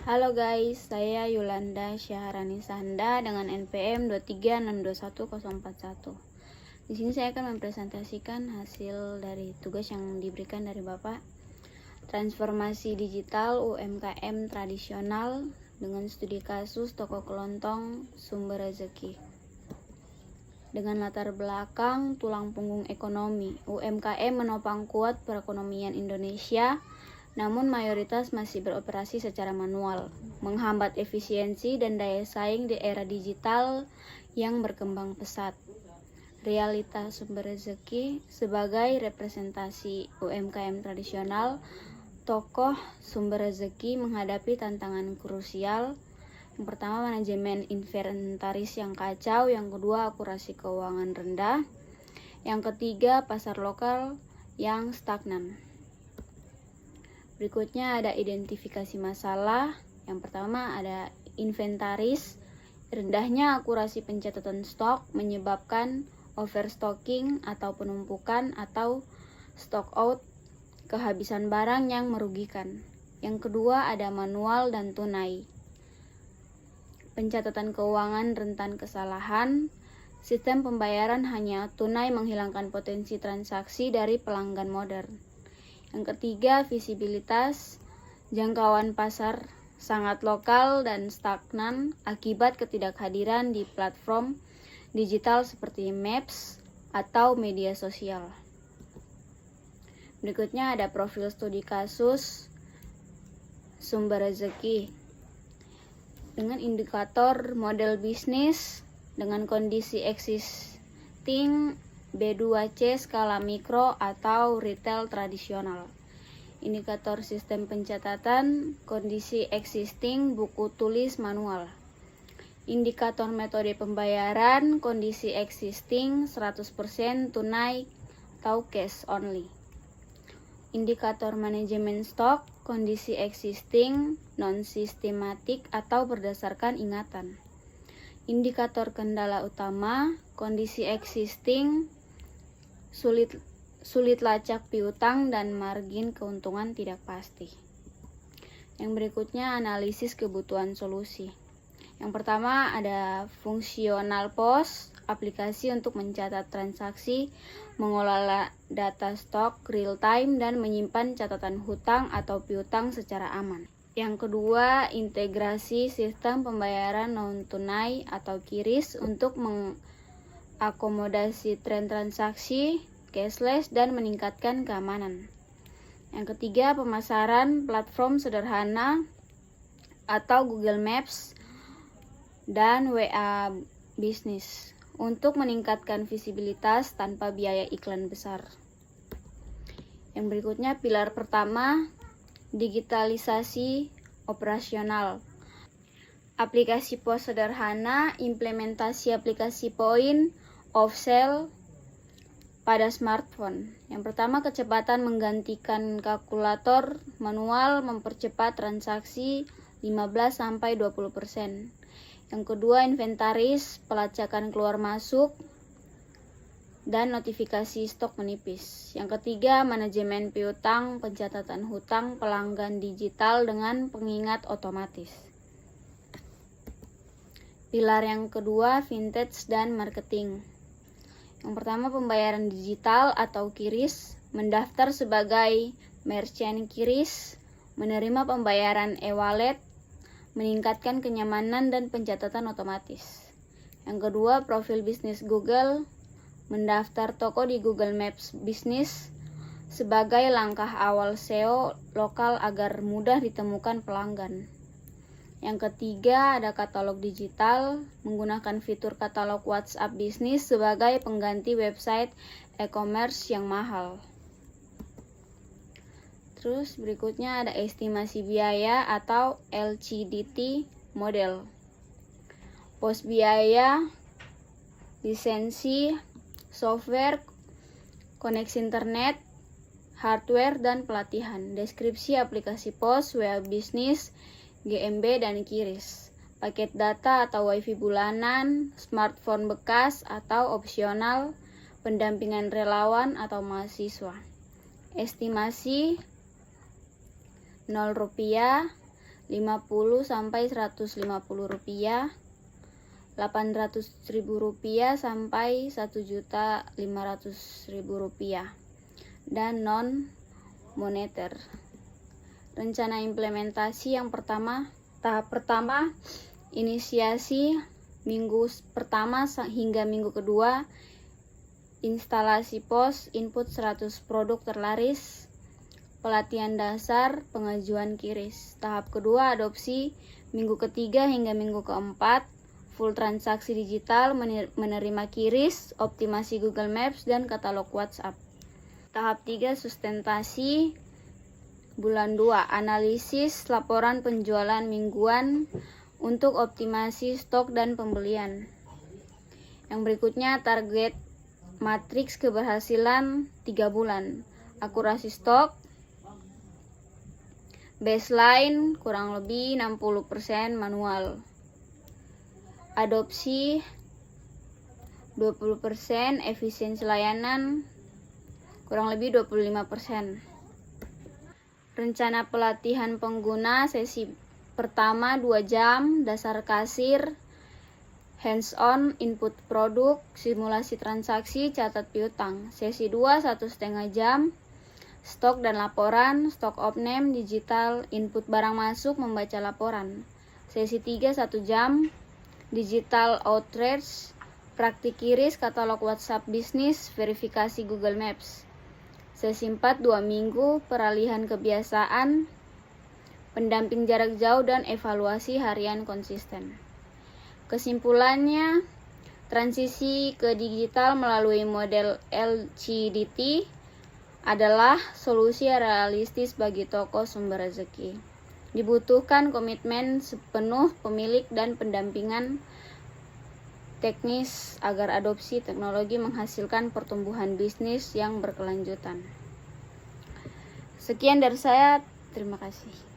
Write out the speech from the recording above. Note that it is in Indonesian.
Halo guys, saya Yolanda Syaharani Sanda dengan NPM 236214041. Di sini saya akan mempresentasikan hasil dari tugas yang diberikan dari Bapak. Transformasi digital UMKM tradisional dengan studi kasus toko kelontong sumber rezeki. Dengan latar belakang tulang punggung ekonomi, UMKM menopang kuat perekonomian Indonesia, namun mayoritas masih beroperasi secara manual, menghambat efisiensi dan daya saing di era digital yang berkembang pesat. Realitas sumber rezeki sebagai representasi UMKM tradisional, tokoh sumber rezeki menghadapi tantangan krusial. Yang pertama, manajemen inventaris yang kacau. Yang kedua, akurasi keuangan rendah. Yang ketiga, pasar lokal yang stagnan. Berikutnya ada identifikasi masalah. Yang pertama ada inventaris. Rendahnya akurasi pencatatan stok menyebabkan overstocking atau penumpukan atau stock out, kehabisan barang yang merugikan. Yang kedua ada manual dan tunai. Pencatatan keuangan rentan kesalahan. Sistem pembayaran hanya tunai menghilangkan potensi transaksi dari pelanggan modern. Yang ketiga, visibilitas. Jangkauan pasar sangat lokal dan stagnan akibat ketidakhadiran di platform digital seperti Maps atau media sosial. Berikutnya ada profil studi kasus sumber rezeki. Dengan indikator model bisnis dengan kondisi existing B2C skala mikro atau retail tradisional. Indikator sistem pencatatan kondisi existing buku tulis manual. Indikator metode pembayaran kondisi existing 100% tunai atau cash only. Indikator manajemen stok kondisi existing non-sistematik atau berdasarkan ingatan. Indikator kendala utama kondisi existing sulit lacak piutang dan margin keuntungan tidak pasti. Yang berikutnya analisis kebutuhan solusi. Yang pertama ada fungsional POS, aplikasi untuk mencatat transaksi, mengelola data stok real time dan menyimpan catatan hutang atau piutang secara aman. Yang kedua, integrasi sistem pembayaran non-tunai atau QRIS untuk mengakomodasi tren transaksi cashless dan meningkatkan keamanan. Yang ketiga, pemasaran platform sederhana atau Google Maps dan WA Business untuk meningkatkan visibilitas tanpa biaya iklan besar. Yang berikutnya, pilar pertama, digitalisasi operasional. Aplikasi POS sederhana, implementasi aplikasi point of sale pada smartphone. Yang pertama, kecepatan menggantikan kalkulator manual mempercepat transaksi 15-20%. Yang kedua, inventaris, pelacakan keluar masuk dan notifikasi stok menipis. Yang ketiga, manajemen piutang, pencatatan hutang pelanggan digital dengan pengingat otomatis. Pilar yang kedua, vintage dan marketing. Yang pertama, pembayaran digital atau QRIS, mendaftar sebagai merchant QRIS, menerima pembayaran e-wallet, meningkatkan kenyamanan dan pencatatan otomatis. Yang kedua, profil bisnis Google, mendaftar toko di Google Maps Business sebagai langkah awal SEO lokal agar mudah ditemukan pelanggan. Yang ketiga, ada katalog digital, menggunakan fitur katalog WhatsApp Business sebagai pengganti website e-commerce yang mahal. Terus berikutnya ada estimasi biaya atau LCDT model. Pos biaya, lisensi, software, koneksi internet, hardware, dan pelatihan. Deskripsi aplikasi POS, WA Business, GMB, dan QRIS. Paket data atau WiFi bulanan, smartphone bekas atau opsional, pendampingan relawan atau mahasiswa. Estimasi 0 rupiah, 50 sampai 150 rupiah, 800 ribu rupiah sampai 1.500.000 rupiah, dan non moneter. Rencana implementasi yang pertama, tahap pertama, inisiasi minggu pertama hingga minggu kedua, instalasi pos, input 100 produk terlaris, pelatihan dasar, pengajuan QRIS. Tahap kedua, adopsi minggu ketiga hingga minggu keempat, full transaksi digital, menerima QRIS, optimasi Google Maps, dan katalog WhatsApp. Tahap 3, sustentasi bulan 2, analisis laporan penjualan mingguan untuk optimasi stok dan pembelian. Yang berikutnya, target matriks keberhasilan 3 bulan, akurasi stok, baseline kurang lebih 60% manual, adopsi 20%, efisiensi layanan kurang lebih 25%. Rencana pelatihan pengguna, sesi pertama 2 jam, dasar kasir, hands on, input produk, simulasi transaksi, catat piutang. Sesi 2 1,5 jam, stok dan laporan, stok opname digital, input barang masuk, membaca laporan. Sesi 3 1 jam, digital outreach, praktik QRIS, katalog WhatsApp bisnis, verifikasi Google Maps. Sesi 4 2 minggu, peralihan kebiasaan, pendamping jarak jauh, dan evaluasi harian konsisten. Kesimpulannya, transisi ke digital melalui model LCDT adalah solusi realistis bagi toko sumber rezeki. Dibutuhkan komitmen sepenuh pemilik dan pendampingan teknis agar adopsi teknologi menghasilkan pertumbuhan bisnis yang berkelanjutan. Sekian dari saya, terima kasih.